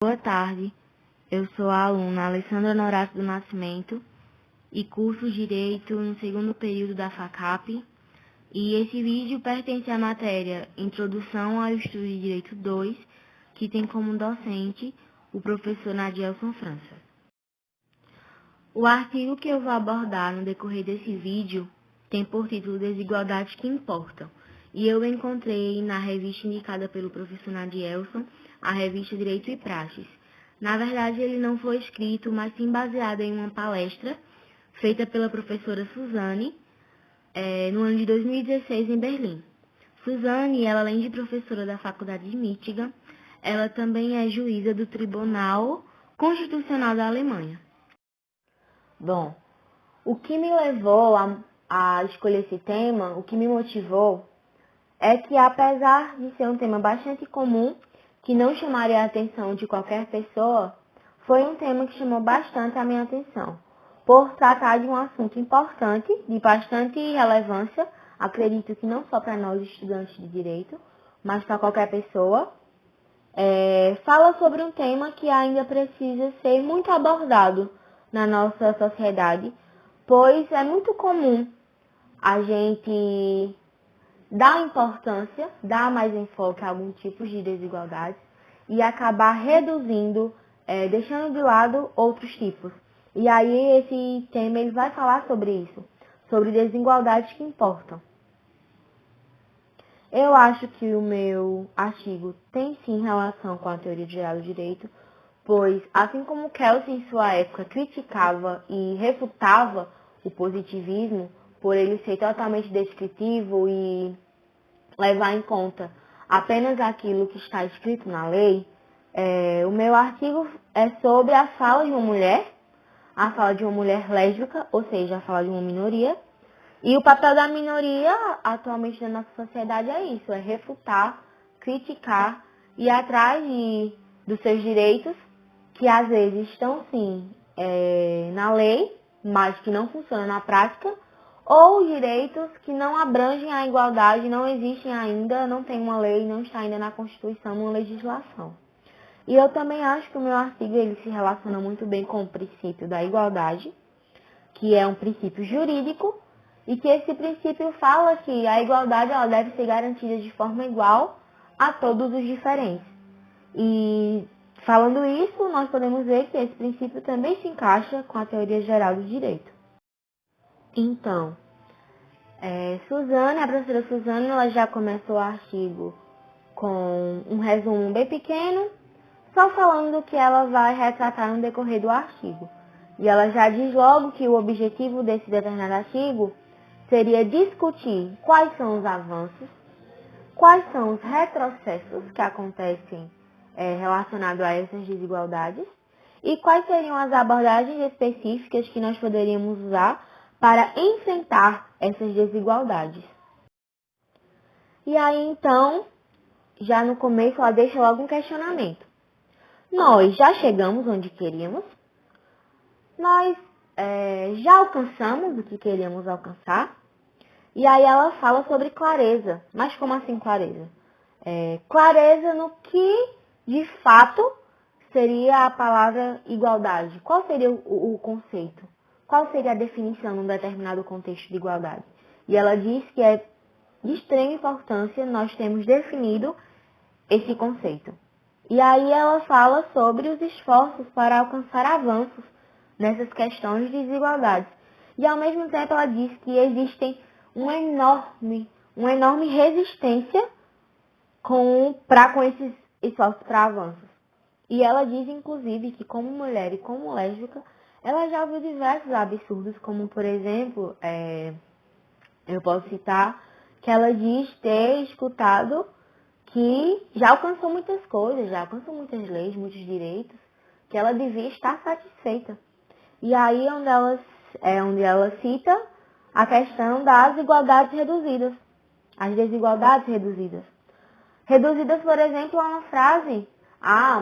Boa tarde, eu sou a aluna Alessandra Norato do Nascimento e curso Direito no segundo período da FACAP, e esse vídeo pertence à matéria Introdução ao Estudo de Direito 2, que tem como docente o professor Nadielson França. O artigo que eu vou abordar no decorrer desse vídeo tem por título Desigualdades que Importam, e eu encontrei na revista indicada pelo professor Nadielson, a revista Direito e Praxis. Na verdade, ele não foi escrito, mas sim baseado em uma palestra feita pela professora Suzane, no ano de 2016 em Berlim. Suzane, ela, além de professora da Faculdade de Michigan, ela também é juíza do Tribunal Constitucional da Alemanha. Bom, o que me levou a escolher esse tema, o que me motivou, é que apesar de ser um tema bastante comum, que não chamaria a atenção de qualquer pessoa, foi um tema que chamou bastante a minha atenção, por tratar de um assunto importante, de bastante relevância, acredito que não só para nós estudantes de direito, mas para qualquer pessoa. Fala sobre um tema que ainda precisa ser muito abordado na nossa sociedade, pois é muito comum a gente dar importância, dar mais enfoque a algum tipo de desigualdade e acabar reduzindo, deixando de lado outros tipos. E aí esse tema ele vai falar sobre isso, sobre desigualdades que importam. Eu acho que o meu artigo tem sim relação com a teoria geral do direito, pois assim como Kelsen em sua época criticava e refutava o positivismo, por ele ser totalmente descritivo e levar em conta apenas aquilo que está escrito na lei, o meu artigo é sobre a fala de uma mulher lésbica, ou seja, a fala de uma minoria. E o papel da minoria atualmente na nossa sociedade é isso, é refutar, criticar e ir atrás dos seus direitos, que às vezes estão sim na lei, mas que não funcionam na prática, ou direitos que não abrangem a igualdade, não existem ainda, não tem uma lei, não está ainda na Constituição, uma legislação. E eu também acho que o meu artigo ele se relaciona muito bem com o princípio da igualdade, que é um princípio jurídico, e que esse princípio fala que a igualdade ela deve ser garantida de forma igual a todos os diferentes. E falando isso, nós podemos ver que esse princípio também se encaixa com a teoria geral do direito. Então, a professora Suzane, ela já começou o artigo com um resumo bem pequeno, só falando do que ela vai retratar no decorrer do artigo. E ela já diz logo que o objetivo desse determinado artigo seria discutir quais são os avanços, quais são os retrocessos que acontecem relacionados a essas desigualdades e quais seriam as abordagens específicas que nós poderíamos usar para enfrentar essas desigualdades. E aí, então, já no começo, ela deixa logo um questionamento. Nós já chegamos onde queríamos? Nós já alcançamos o que queríamos alcançar? E aí ela fala sobre clareza. Mas como assim clareza? Clareza no que, de fato, seria a palavra igualdade. Qual seria o conceito? Qual seria a definição num determinado contexto de igualdade? E ela diz que é de extrema importância nós termos definido esse conceito. E aí ela fala sobre os esforços para alcançar avanços nessas questões de desigualdades. E ao mesmo tempo ela diz que existem uma enorme resistência com esses esforços para avanços. E ela diz, inclusive, que como mulher e como lésbica, ela já ouviu diversos absurdos, como, por exemplo, eu posso citar que ela diz ter escutado que já alcançou muitas coisas, já alcançou muitas leis, muitos direitos, que ela devia estar satisfeita. E aí onde ela cita a questão das igualdades reduzidas, as desigualdades reduzidas. Reduzidas, por exemplo, a uma frase,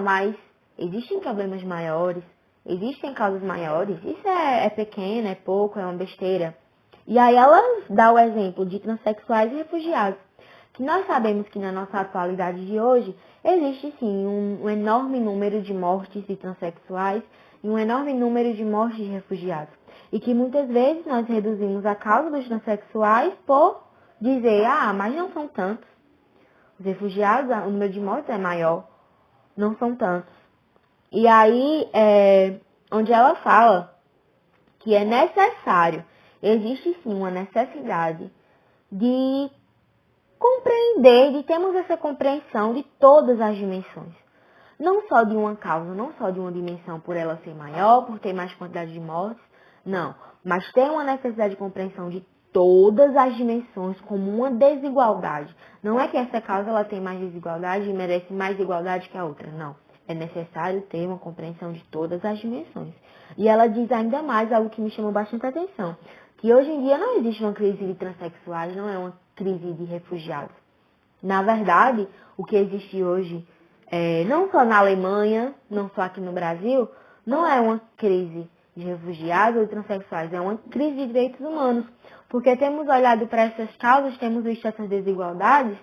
mas existem problemas maiores, existem causas maiores, isso é pequeno, é pouco, é uma besteira. E aí ela dá o exemplo de transexuais e refugiados, que nós sabemos que na nossa atualidade de hoje existe sim um enorme número de mortes de transexuais e um enorme número de mortes de refugiados. E que muitas vezes nós reduzimos a causa dos transexuais por dizer, mas não são tantos. Os refugiados, o número de mortes é maior, não são tantos. E aí, onde ela fala que é necessário, existe sim uma necessidade de compreender, de termos essa compreensão de todas as dimensões. Não só de uma causa, não só de uma dimensão por ela ser maior, por ter mais quantidade de mortes, não. Mas ter uma necessidade de compreensão de todas as dimensões como uma desigualdade. Não é que essa causa ela tem mais desigualdade e merece mais igualdade que a outra, não. É necessário ter uma compreensão de todas as dimensões. E ela diz ainda mais algo que me chamou bastante atenção, que hoje em dia não existe uma crise de transexuais, não é uma crise de refugiados. Na verdade, o que existe hoje, não só na Alemanha, não só aqui no Brasil, não é uma crise de refugiados ou de transexuais, é uma crise de direitos humanos. Porque temos olhado para essas causas, temos visto essas desigualdades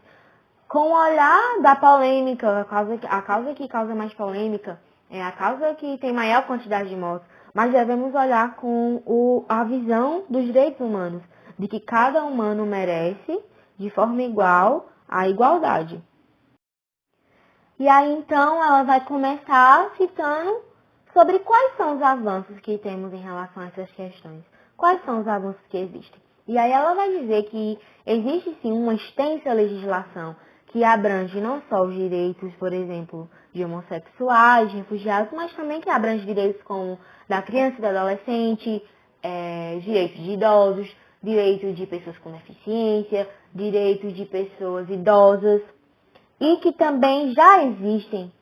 com o olhar da polêmica, a causa que causa mais polêmica, é a causa que tem maior quantidade de mortes. Mas devemos olhar com a visão dos direitos humanos, de que cada humano merece, de forma igual, a igualdade. E aí, então, ela vai começar citando sobre quais são os avanços que temos em relação a essas questões. Quais são os avanços que existem. E aí ela vai dizer que existe, sim, uma extensa legislação que abrange não só os direitos, por exemplo, de homossexuais, de refugiados, mas também que abrange direitos como da criança e do adolescente, direitos de idosos, direitos de pessoas com deficiência, direitos de pessoas idosas, e que também já existem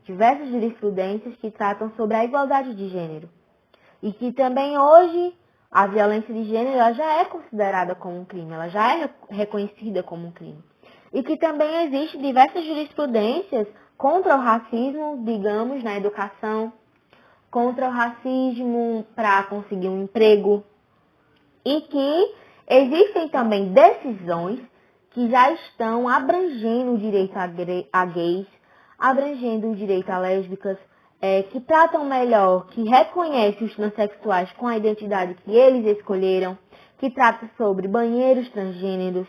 diversas jurisprudências que tratam sobre a igualdade de gênero. E que também hoje a violência de gênero ela já é considerada como um crime, ela já é reconhecida como um crime. E que também existem diversas jurisprudências contra o racismo, digamos, na educação, contra o racismo para conseguir um emprego. E que existem também decisões que já estão abrangendo o direito a gays, abrangendo o direito a lésbicas, que tratam melhor, que reconhecem os transexuais com a identidade que eles escolheram, que trata sobre banheiros transgêneros.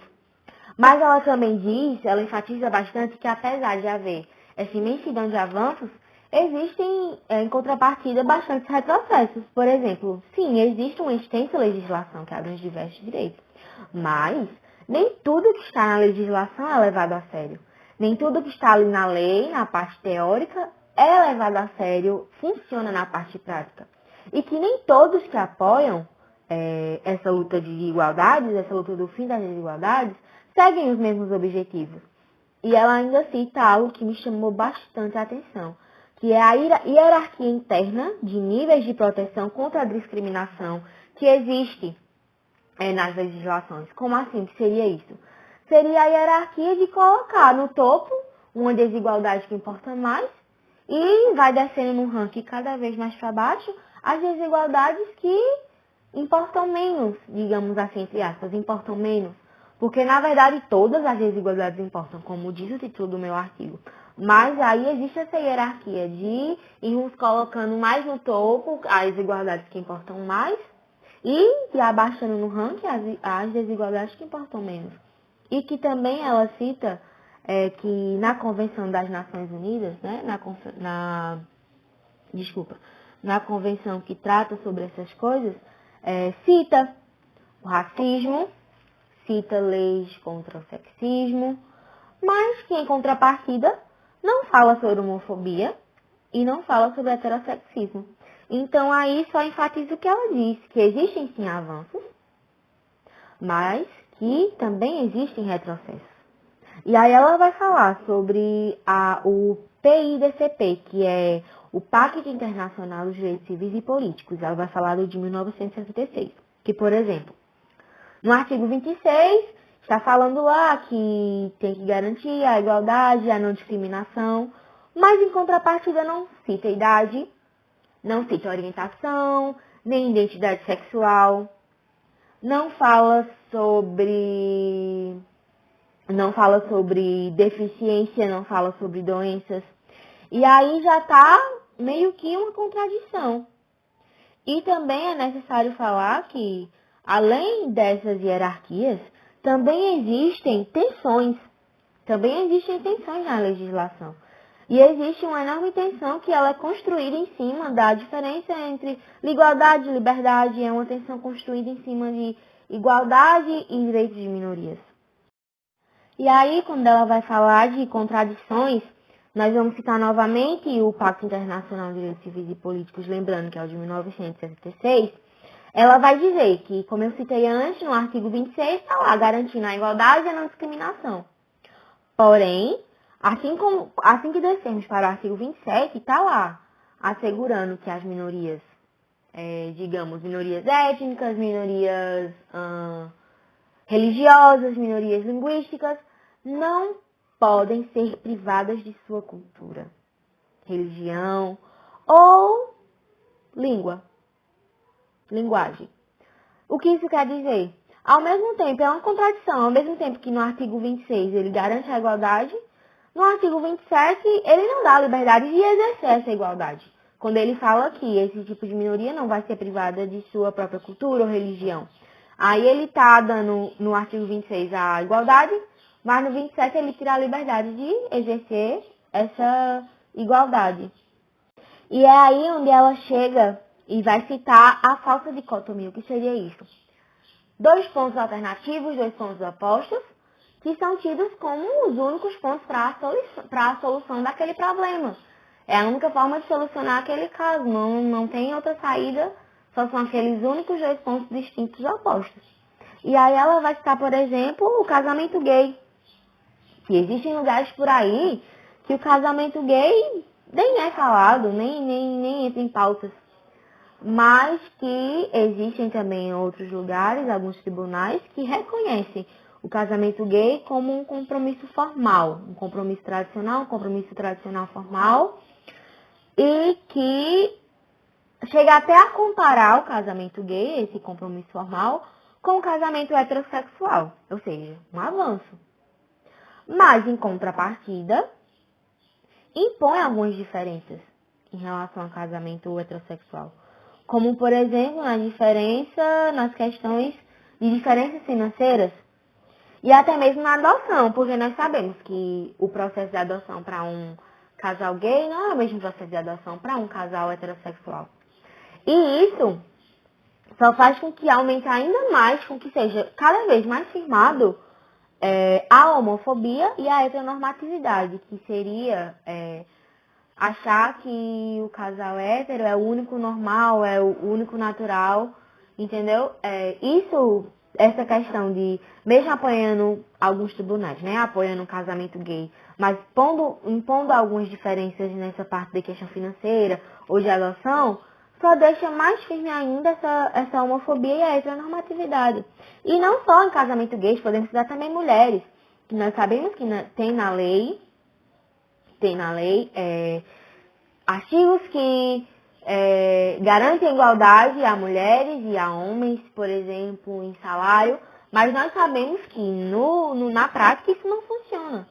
Mas ela também diz, ela enfatiza bastante que apesar de haver essa imensidão de avanços, existem, em contrapartida, bastantes retrocessos. Por exemplo, sim, existe uma extensa legislação que abrange diversos direitos, mas nem tudo que está na legislação é levado a sério. Nem tudo que está ali na lei, na parte teórica, é levado a sério, funciona na parte prática. E que nem todos que apoiam essa luta de igualdades, essa luta do fim das desigualdades, seguem os mesmos objetivos. E ela ainda cita algo que me chamou bastante a atenção, que é a hierarquia interna de níveis de proteção contra a discriminação que existe nas legislações. Como assim que seria isso? Seria a hierarquia de colocar no topo uma desigualdade que importa mais e vai descendo no ranking cada vez mais para baixo as desigualdades que importam menos, digamos assim, entre aspas, importam menos. Porque, na verdade, todas as desigualdades importam, como diz o título do meu artigo. Mas aí existe essa hierarquia de irmos colocando mais no topo as desigualdades que importam mais e abaixando no ranking as desigualdades que importam menos. E que também ela cita que na Convenção das Nações Unidas, né, na convenção que trata sobre essas coisas, cita o racismo, cita leis contra o sexismo, mas que em contrapartida não fala sobre homofobia e não fala sobre heterossexismo. Então aí só enfatiza o que ela diz, que existem sim avanços, mas que também existem retrocessos. E aí ela vai falar sobre o PIDCP, que é o Pacto Internacional dos Direitos Civis e Políticos. Ela vai falar do de 1966, que, por exemplo, no artigo 26, está falando lá que tem que garantir a igualdade, a não discriminação, mas em contrapartida não cita idade, não cita orientação, nem identidade sexual, não fala sobre não fala sobre deficiência, não fala sobre doenças. E aí já está meio que uma contradição. E também é necessário falar que, além dessas hierarquias, também existem tensões. Também existem tensões na legislação. E existe uma enorme tensão que ela é construída em cima da diferença entre igualdade e liberdade. É uma tensão construída em cima de igualdade e direitos de minorias. E aí, quando ela vai falar de contradições, nós vamos citar novamente o Pacto Internacional de Direitos Civis e Políticos, lembrando que é o de 1966. Ela vai dizer que, como eu citei antes, no artigo 26, está lá garantindo a igualdade e a não discriminação. Porém, assim que descermos para o artigo 27, está lá assegurando que as minorias, digamos, minorias étnicas, minorias religiosas, minorias linguísticas, não podem ser privadas de sua cultura, religião ou linguagem. O que isso quer dizer? Ao mesmo tempo, é uma contradição, ao mesmo tempo que no artigo 26 ele garante a igualdade, no artigo 27 ele não dá a liberdade de exercer essa igualdade. Quando ele fala que esse tipo de minoria não vai ser privada de sua própria cultura ou religião. Aí ele está dando no artigo 26 a igualdade, mas no 27 ele tira a liberdade de exercer essa igualdade. E é aí onde ela chega e vai citar a falsa dicotomia. O que seria isso? 2 pontos alternativos, 2 pontos opostos, que são tidos como os únicos pontos para a solução daquele problema. É a única forma de solucionar aquele caso. Não tem outra saída, só são aqueles únicos 2 pontos distintos opostos. E aí ela vai citar, por exemplo, o casamento gay. Que existem lugares por aí que o casamento gay nem é falado, nem entra em pautas. Mas que existem também outros lugares, alguns tribunais, que reconhecem o casamento gay como um compromisso formal, um compromisso tradicional formal, e que chega até a comparar o casamento gay, esse compromisso formal, com o casamento heterossexual, ou seja, um avanço. Mas, em contrapartida, impõe algumas diferenças em relação ao casamento heterossexual. Como, por exemplo, nas questões de diferenças financeiras e até mesmo na adoção, porque nós sabemos que o processo de adoção para um casal gay não é o mesmo processo de adoção para um casal heterossexual. E isso só faz com que aumente ainda mais, com que seja cada vez mais firmado a homofobia e a heteronormatividade, que seria achar que o casal hétero é o único normal, é o único natural, entendeu? Essa questão de, mesmo apoiando alguns tribunais, né, apoiando o casamento gay, mas impondo algumas diferenças nessa parte da questão financeira ou de adoção, só deixa mais firme ainda essa homofobia e a heteronormatividade. E não só em casamento gay, podemos citar também mulheres, que nós sabemos que tem na lei artigos que garantem a igualdade a mulheres e a homens, por exemplo, em salário, mas nós sabemos que na prática isso não funciona.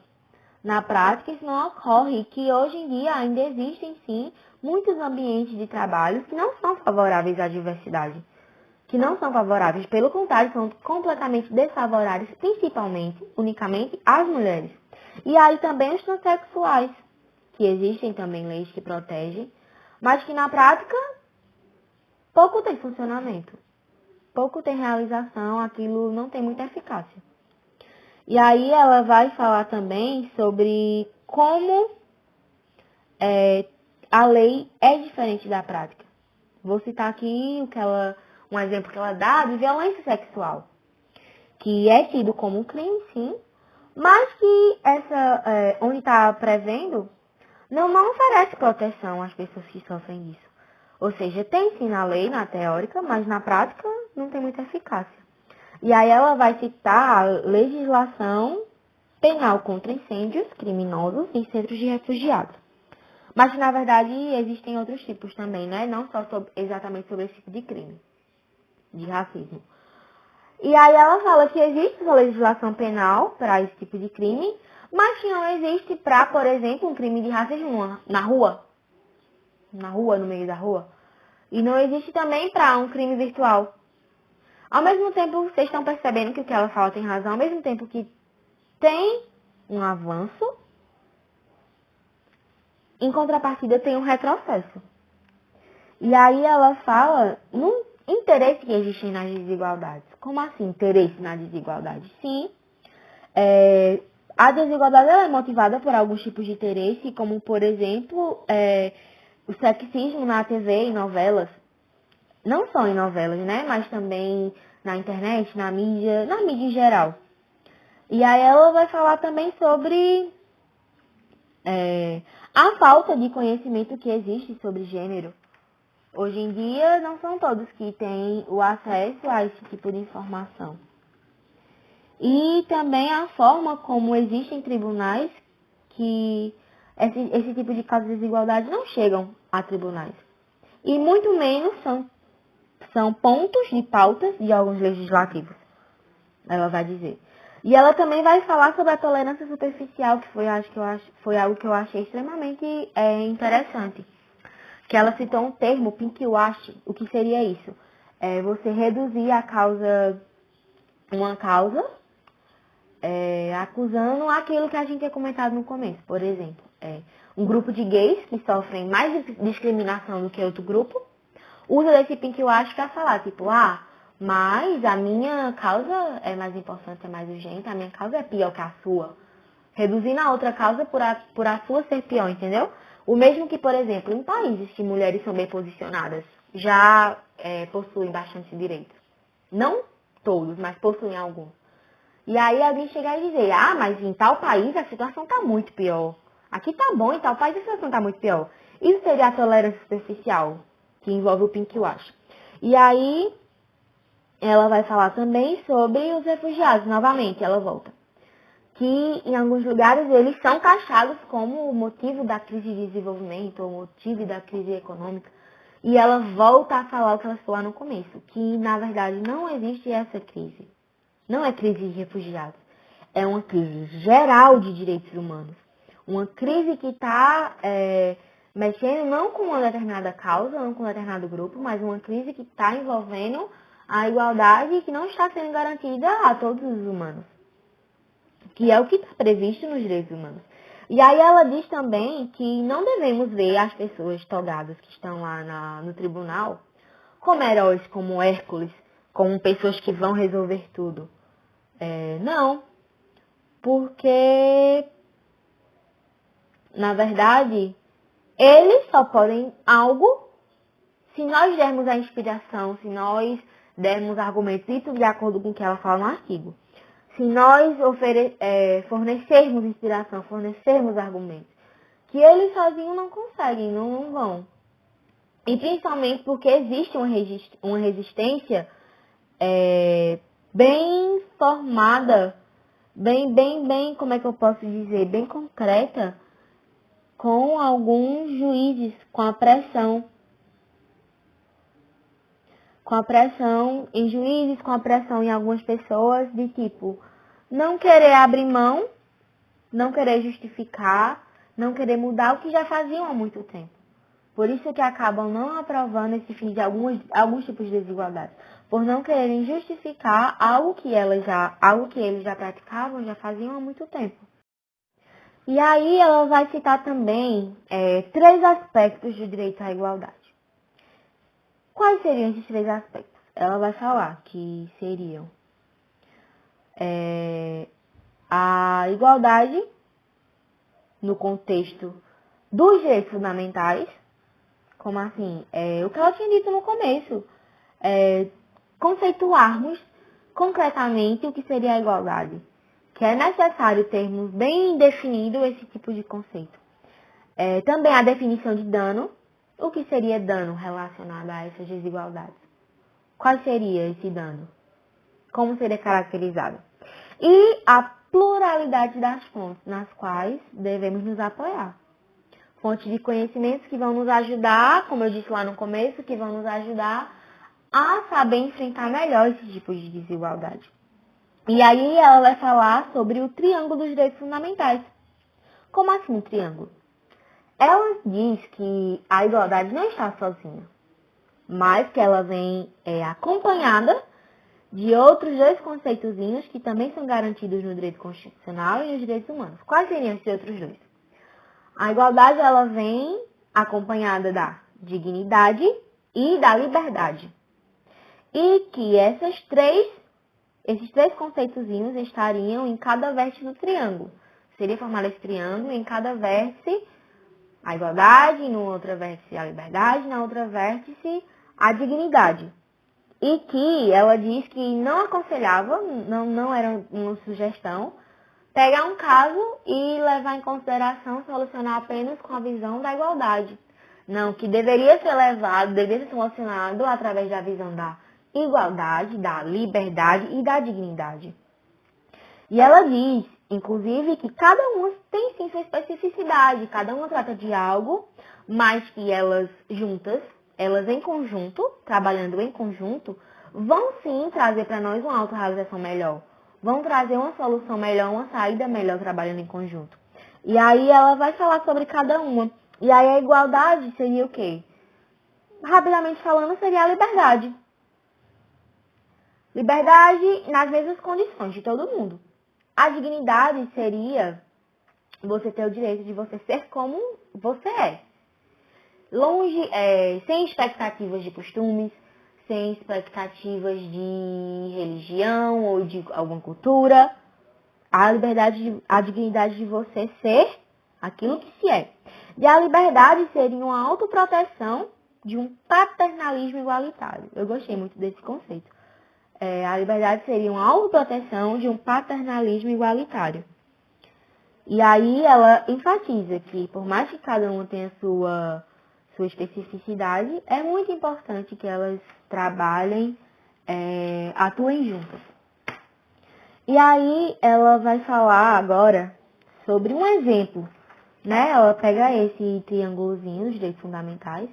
Na prática isso não ocorre e que hoje em dia ainda existem sim muitos ambientes de trabalho que não são favoráveis à diversidade. Que não são favoráveis, pelo contrário, são completamente desfavoráveis, unicamente às mulheres. E aí também os transexuais, que existem também leis que protegem, mas que na prática pouco tem funcionamento, pouco tem realização, aquilo não tem muita eficácia. E aí ela vai falar também sobre como a lei é diferente da prática. Vou citar aqui um exemplo que ela dá de violência sexual, que é tido como um crime, sim, mas que onde está prevendo, não oferece proteção às pessoas que sofrem disso. Ou seja, tem sim na lei, na teórica, mas na prática não tem muita eficácia. E aí ela vai citar a legislação penal contra incêndios criminosos em centros de refugiados. Mas, na verdade, existem outros tipos também, né? Não só exatamente sobre esse tipo de crime, de racismo. E aí ela fala que existe essa legislação penal para esse tipo de crime, mas que não existe para, por exemplo, um crime de racismo na rua, no meio da rua. E não existe também para um crime virtual. Ao mesmo tempo, vocês estão percebendo que o que ela fala tem razão, ao mesmo tempo que tem um avanço, em contrapartida tem um retrocesso. E aí ela fala no interesse que existe nas desigualdades. Como assim, interesse na desigualdade? Sim, a desigualdade ela é motivada por alguns tipos de interesse, como, por exemplo, o sexismo na TV e novelas. Não só em novelas, né? Mas também na internet, na mídia em geral. E aí ela vai falar também sobre a falta de conhecimento que existe sobre gênero. Hoje em dia, não são todos que têm o acesso a esse tipo de informação. E também a forma como existem tribunais que esse tipo de casos de desigualdade não chegam a tribunais. E muito menos são pontos de pautas de órgãos legislativos, ela vai dizer. E ela também vai falar sobre a tolerância superficial, que foi algo que eu achei extremamente interessante. Que ela citou um termo, pinkwash. O que seria isso? Você reduzir uma causa, acusando aquilo que a gente tinha comentado no começo. Por exemplo, um grupo de gays que sofrem mais discriminação do que outro grupo, usa desse pinkwash para falar, tipo, mas a minha causa é mais importante, é mais urgente, a minha causa é pior que a sua. Reduzindo a outra causa por a sua ser pior, entendeu? O mesmo que, por exemplo, em países que mulheres são bem posicionadas, já possuem bastante direitos. Não todos, mas possuem alguns. E aí alguém chegar e dizer, mas em tal país a situação está muito pior. Aqui tá bom, em tal país a situação está muito pior. Isso seria a tolerância superficial, que envolve o pinkwash. E aí ela vai falar também sobre os refugiados, novamente, ela volta. Que em alguns lugares eles são taxados como o motivo da crise de desenvolvimento, ou motivo da crise econômica. E ela volta a falar o que ela falou lá no começo, que na verdade não existe essa crise. Não é crise de refugiados. É uma crise geral de direitos humanos. Uma crise que está mexendo não com uma determinada causa, não com um determinado grupo, mas uma crise que está envolvendo a igualdade que não está sendo garantida a todos os humanos. Que é o que está previsto nos direitos humanos. E aí ela diz também que não devemos ver as pessoas togadas que estão lá no tribunal como heróis, como Hércules, como pessoas que vão resolver tudo. Não, porque, na verdade, eles só podem algo se nós dermos a inspiração, se nós dermos argumentos, isso de acordo com o que ela fala no artigo. Se nós fornecermos inspiração, fornecermos argumentos, que eles sozinhos não conseguem, não vão. E principalmente porque existe uma resistência bem formada, bem, como é que eu posso dizer, bem concreta, com alguns juízes, com a pressão em juízes, com a pressão em algumas pessoas, de tipo, não querer abrir mão, não querer justificar, não querer mudar o que já faziam há muito tempo. Por isso que acabam não aprovando esse fim de alguns tipos de desigualdade. Por não quererem justificar algo que eles já praticavam, já faziam há muito tempo. E aí ela vai citar também 3 aspectos do direito à igualdade. Quais seriam esses 3 aspectos? Ela vai falar que seriam a igualdade no contexto dos direitos fundamentais, como assim? O que ela tinha dito no começo, conceituarmos concretamente o que seria a igualdade, que é necessário termos bem definido esse tipo de conceito. Também a definição de dano, o que seria dano relacionado a essas desigualdades. Qual seria esse dano? Como seria caracterizado? E a pluralidade das fontes nas quais devemos nos apoiar. Fontes de conhecimentos que vão nos ajudar, como eu disse lá no começo, que vão nos ajudar a saber enfrentar melhor esse tipo de desigualdade. E aí ela vai falar sobre o triângulo dos direitos fundamentais. Como assim o triângulo? Ela diz que a igualdade não está sozinha, mas que ela vem acompanhada de outros dois conceitozinhos que também são garantidos no direito constitucional e nos direitos humanos. Quais seriam esses outros dois? A igualdade ela vem acompanhada da dignidade e da liberdade. E que esses três conceitozinhos estariam em cada vértice do triângulo. Seria formado esse triângulo em cada vértice a igualdade, no outra vértice a liberdade, na outra vértice a dignidade. E que ela diz que não aconselhava, não era uma sugestão, pegar um caso e levar em consideração solucionar apenas com a visão da igualdade. Não, que deveria ser solucionado através da visão da igualdade, da liberdade e da dignidade. E ela diz, inclusive, que cada uma tem sim sua especificidade, cada uma trata de algo, mas que elas juntas, elas em conjunto, trabalhando em conjunto, vão sim trazer para nós uma autorrealização melhor. Vão trazer uma solução melhor, uma saída melhor trabalhando em conjunto. E aí ela vai falar sobre cada uma. E aí a igualdade seria o quê? Rapidamente falando, seria a liberdade. Liberdade nas mesmas condições de todo mundo. A dignidade seria você ter o direito de você ser como você é. Longe, sem expectativas de costumes, sem expectativas de religião ou de alguma cultura. A liberdade, a dignidade de você ser aquilo que se é. E a liberdade seria uma autoproteção de um paternalismo igualitário. Eu gostei muito desse conceito. A liberdade seria uma autoproteção de um paternalismo igualitário. E aí ela enfatiza que, por mais que cada uma tenha sua especificidade, é muito importante que elas trabalhem, atuem juntas. E aí ela vai falar agora sobre um exemplo, né? Ela pega esse triângulozinho dos direitos fundamentais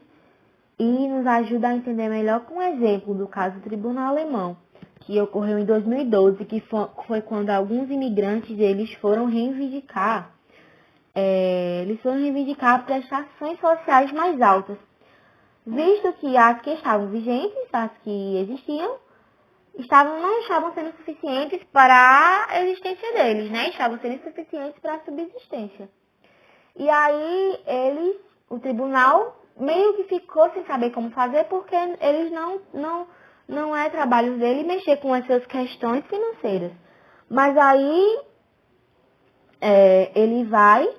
e nos ajuda a entender melhor com um exemplo do caso do Tribunal Alemão, que ocorreu em 2012, que foi quando alguns imigrantes eles foram reivindicar prestações sociais mais altas, visto que as que estavam vigentes, as que existiam, não estavam sendo suficientes para a existência deles, né? Estavam sendo insuficientes para a subsistência. E aí o tribunal meio que ficou sem saber como fazer, porque eles não é trabalho dele mexer com essas questões financeiras. Mas aí ele vai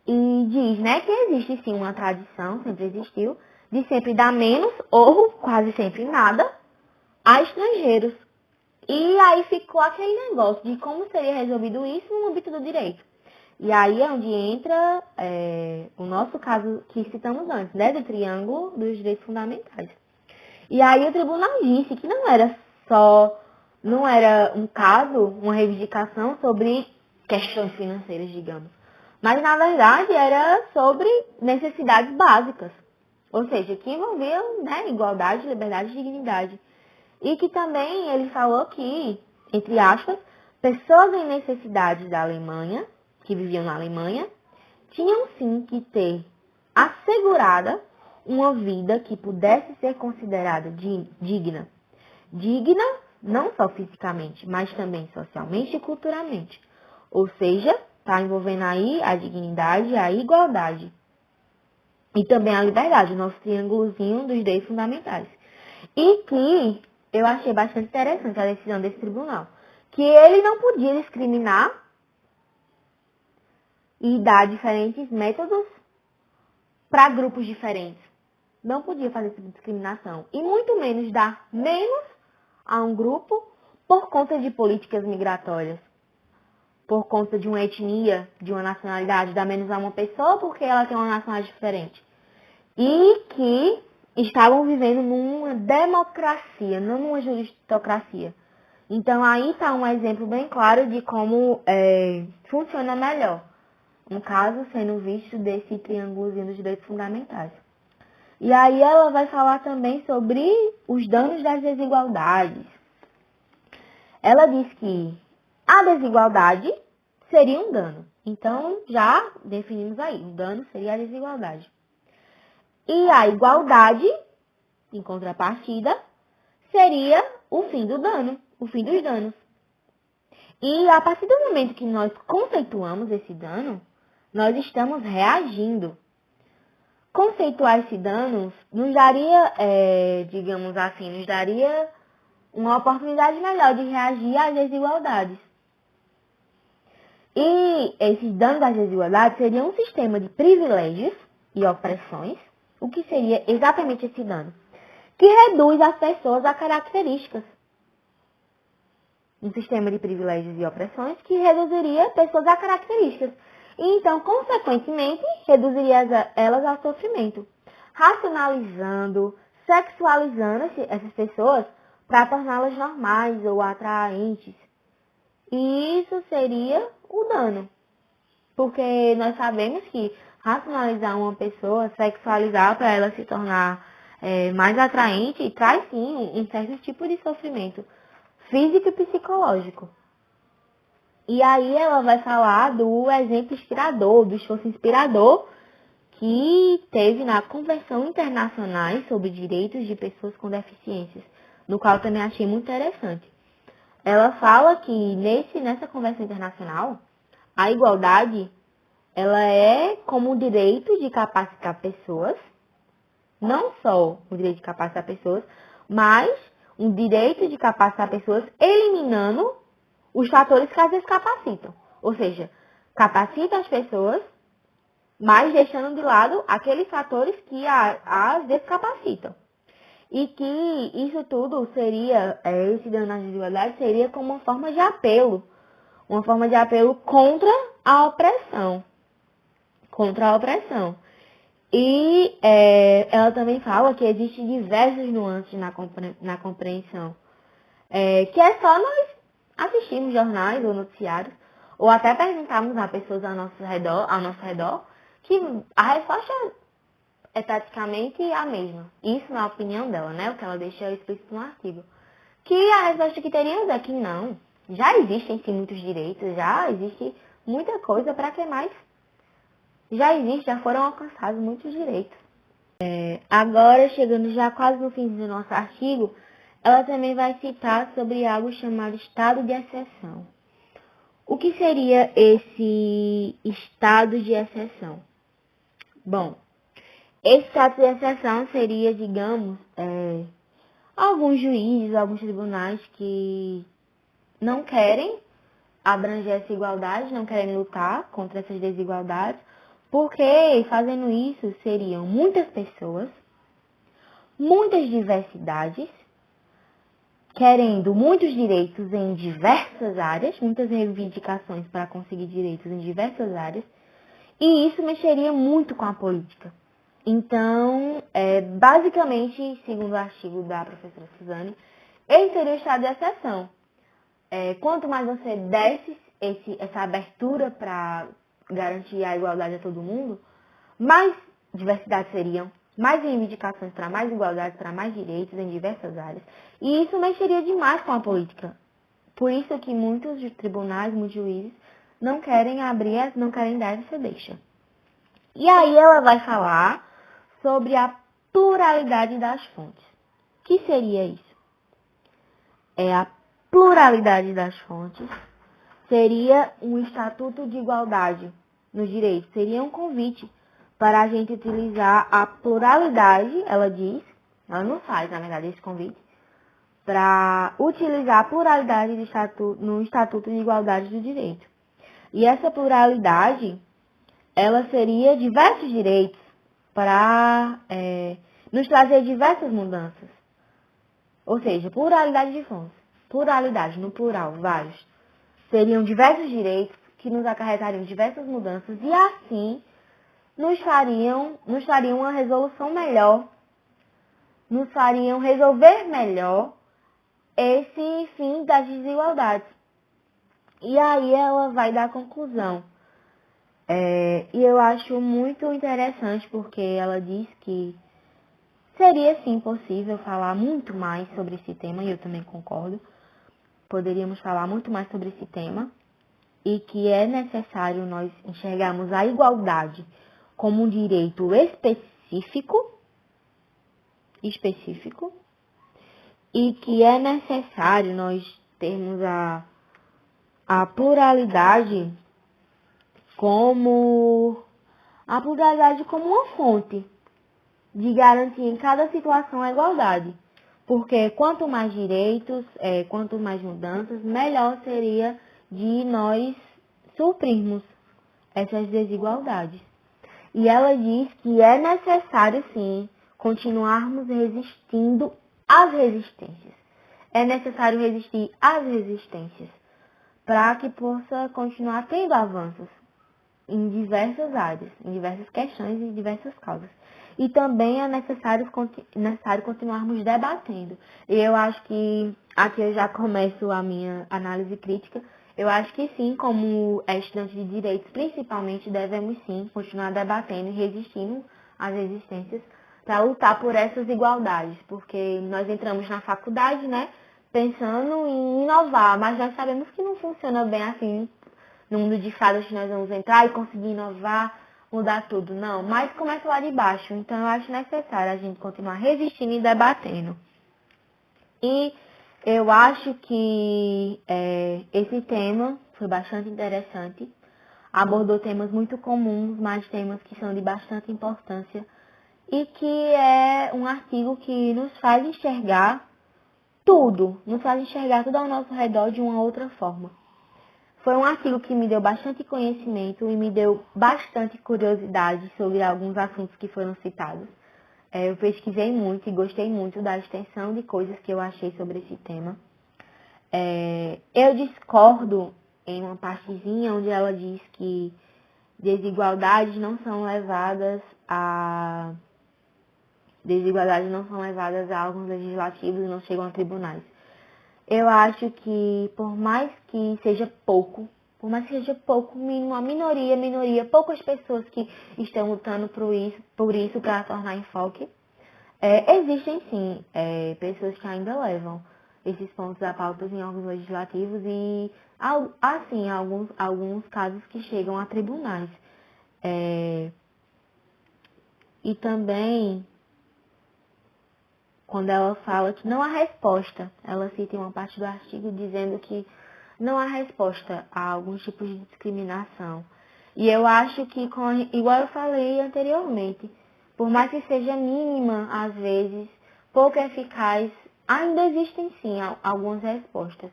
e diz, né, que existe sim uma tradição, sempre existiu, de sempre dar menos ou quase sempre nada a estrangeiros. E aí ficou aquele negócio de como seria resolvido isso no âmbito do direito. E aí é onde entra o nosso caso que citamos antes, né, do triângulo dos direitos fundamentais. E aí o tribunal disse que não era um caso, uma reivindicação sobre questões financeiras, digamos. Mas, na verdade, era sobre necessidades básicas. Ou seja, que envolviam, né, igualdade, liberdade e dignidade. E que também ele falou que, entre aspas, pessoas em necessidade da Alemanha, que viviam na Alemanha, tinham sim que ter assegurada uma vida que pudesse ser considerada digna. Digna não só fisicamente, mas também socialmente e culturalmente. Ou seja, está envolvendo aí a dignidade, a igualdade. E também a liberdade, o nosso triângulozinho dos direitos fundamentais. E que eu achei bastante interessante a decisão desse tribunal. Que ele não podia discriminar e dar diferentes métodos para grupos diferentes. Não podia fazer essa discriminação. E muito menos dar menos a um grupo por conta de políticas migratórias. Por conta de uma etnia, de uma nacionalidade, dar menos a uma pessoa porque ela tem uma nacionalidade diferente. E que estavam vivendo numa democracia, não numa juristocracia. Então aí está um exemplo bem claro de como funciona melhor. Um caso sendo visto desse triângulozinho dos direitos fundamentais. E aí ela vai falar também sobre os danos das desigualdades. Ela diz que a desigualdade seria um dano. Então, já definimos aí, o dano seria a desigualdade. E a igualdade, em contrapartida, seria o fim do dano, o fim dos danos. E a partir do momento que nós conceituamos esse dano, nós estamos reagindo. Conceituar esse dano nos daria, digamos assim, nos daria uma oportunidade melhor de reagir às desigualdades. E esses danos das desigualdades seriam um sistema de privilégios e opressões. O que seria exatamente esse dano? Que reduz as pessoas a características. Um sistema de privilégios e opressões que reduziria pessoas a características. E então, consequentemente, reduziria elas ao sofrimento. Racionalizando, sexualizando essas pessoas para torná-las normais ou atraentes. E isso seria o dano. Porque nós sabemos que racionalizar uma pessoa, sexualizar para ela se tornar mais atraente, traz sim um certo tipo de sofrimento físico e psicológico. E aí ela vai falar do exemplo inspirador, do esforço inspirador que teve na Convenção Internacional sobre Direitos de Pessoas com Deficiências, no qual eu também achei muito interessante. Ela fala que nessa Convenção Internacional, a igualdade ela é como o direito de capacitar pessoas, não só o direito de capacitar pessoas, mas um direito de capacitar pessoas eliminando os fatores que as descapacitam. Ou seja, capacita as pessoas, mas deixando de lado aqueles fatores que as descapacitam. E que isso tudo seria, esse dano às desigualdades seria como uma forma de apelo contra a opressão. E ela também fala que existem diversas nuances na compreensão. Que é só nós assistirmos jornais ou noticiários, ou até perguntarmos a pessoas ao nosso redor, que a resposta é praticamente a mesma. Isso na opinião dela, né? O que ela deixa explícito no artigo. Que a resposta que teríamos é que não. Já existem sim muitos direitos, já existe muita coisa, para que mais? Já foram alcançados muitos direitos. Agora, chegando já quase no fim do nosso artigo, ela também vai citar sobre algo chamado estado de exceção. O que seria esse estado de exceção? Bom, esse estado de exceção seria, digamos, alguns juízes, alguns tribunais que não querem abranger essa igualdade, não querem lutar contra essas desigualdades, porque fazendo isso seriam muitas pessoas, muitas diversidades, querendo muitos direitos em diversas áreas, muitas reivindicações para conseguir direitos em diversas áreas, e isso mexeria muito com a política. Então, basicamente, segundo o artigo da professora Suzane, esse seria o estado de exceção. Quanto mais você desse essa abertura para garantir a igualdade a todo mundo, mais diversidade seriam, mais reivindicações para mais igualdade, para mais direitos em diversas áreas. E isso mexeria demais com a política. Por isso que muitos tribunais, muitos juízes, não querem dar essa deixa. E aí ela vai falar sobre a pluralidade das fontes. O que seria isso? A pluralidade das fontes seria um estatuto de igualdade nos direitos. Seria um convite para a gente utilizar a pluralidade, ela não faz, na verdade, esse convite, para utilizar a pluralidade no Estatuto de Igualdade do Direito. E essa pluralidade, ela seria diversos direitos para nos trazer diversas mudanças. Ou seja, pluralidade de fontes. Pluralidade, no plural, vários. Seriam diversos direitos que nos acarretariam diversas mudanças e assim nos fariam uma resolução melhor, nos fariam resolver melhor esse fim das desigualdades. E aí ela vai dar a conclusão. E eu acho muito interessante porque ela diz que seria sim possível falar muito mais sobre esse tema, e eu também concordo. Poderíamos falar muito mais sobre esse tema, e que é necessário nós enxergarmos a igualdade como um direito específico, e que é necessário nós termos a pluralidade como uma fonte de garantir em cada situação a igualdade. Porque quanto mais direitos, quanto mais mudanças, melhor seria de nós suprirmos essas desigualdades. E ela diz que é necessário, sim, continuarmos resistindo às resistências. É necessário resistir às resistências para que possa continuar tendo avanços em diversas áreas, em diversas questões e diversas causas. E também é necessário continuarmos debatendo. E eu acho que, aqui eu já começo a minha análise crítica, eu acho que sim, como estudantes de direitos, principalmente, devemos sim continuar debatendo e resistindo às resistências para lutar por essas igualdades, porque nós entramos na faculdade, né, pensando em inovar, mas nós sabemos que não funciona bem assim no mundo de fadas que nós vamos entrar e conseguir inovar, mudar tudo. Não, mas começa lá de baixo. Então eu acho necessário a gente continuar resistindo e debatendo. E eu acho que esse tema foi bastante interessante. Abordou temas muito comuns, mas temas que são de bastante importância. E que é um artigo que nos faz enxergar tudo, nos faz enxergar tudo ao nosso redor de uma outra forma. Foi um artigo que me deu bastante conhecimento e me deu bastante curiosidade sobre alguns assuntos que foram citados. Eu pesquisei muito e gostei muito da extensão de coisas que eu achei sobre esse tema. Eu discordo em uma partezinha onde ela diz que desigualdades não são levadas a órgãos legislativos e não chegam a tribunais. Eu acho que por mais que seja pouco, uma minoria, poucas pessoas que estão lutando por isso para tornar em enfoque, existem sim pessoas que ainda levam esses pontos a pautas em órgãos legislativos e assim alguns casos que chegam a tribunais. E também quando ela fala que não há resposta, ela cita em uma parte do artigo dizendo que não há resposta a alguns tipos de discriminação. E eu acho que, igual eu falei anteriormente, por mais que seja mínima, às vezes, pouco eficaz, ainda existem sim algumas respostas.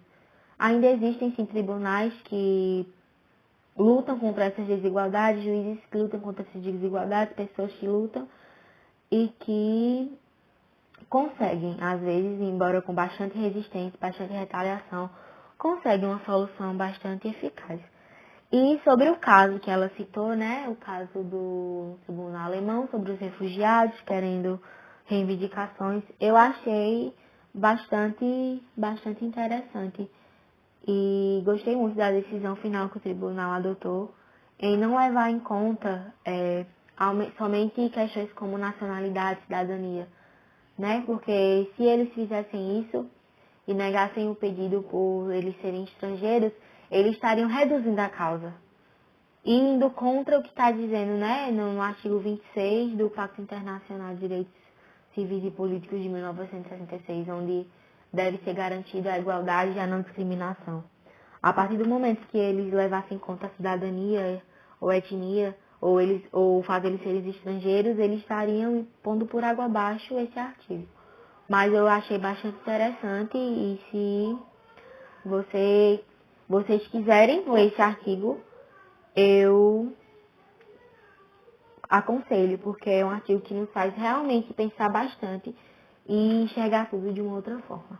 Ainda existem sim tribunais que lutam contra essas desigualdades, juízes que lutam contra essas desigualdades, pessoas que lutam e que conseguem, às vezes, embora com bastante resistência, bastante retaliação, conseguem uma solução bastante eficaz. E sobre o caso que ela citou, né, o caso do tribunal alemão sobre os refugiados querendo reivindicações, eu achei bastante interessante. E gostei muito da decisão final que o tribunal adotou em não levar em conta somente questões como nacionalidade, cidadania, né? Porque se eles fizessem isso e negassem o pedido por eles serem estrangeiros, eles estariam reduzindo a causa, indo contra o que está dizendo, né, no artigo 26 do Pacto Internacional de Direitos Civis e Políticos de 1966, onde deve ser garantida a igualdade e a não discriminação. A partir do momento que eles levassem em conta a cidadania ou etnia, ou o fato de eles serem estrangeiros, eles estariam pondo por água abaixo esse artigo. Mas eu achei bastante interessante e se vocês quiserem ler esse artigo, eu aconselho, porque é um artigo que nos faz realmente pensar bastante e enxergar tudo de uma outra forma.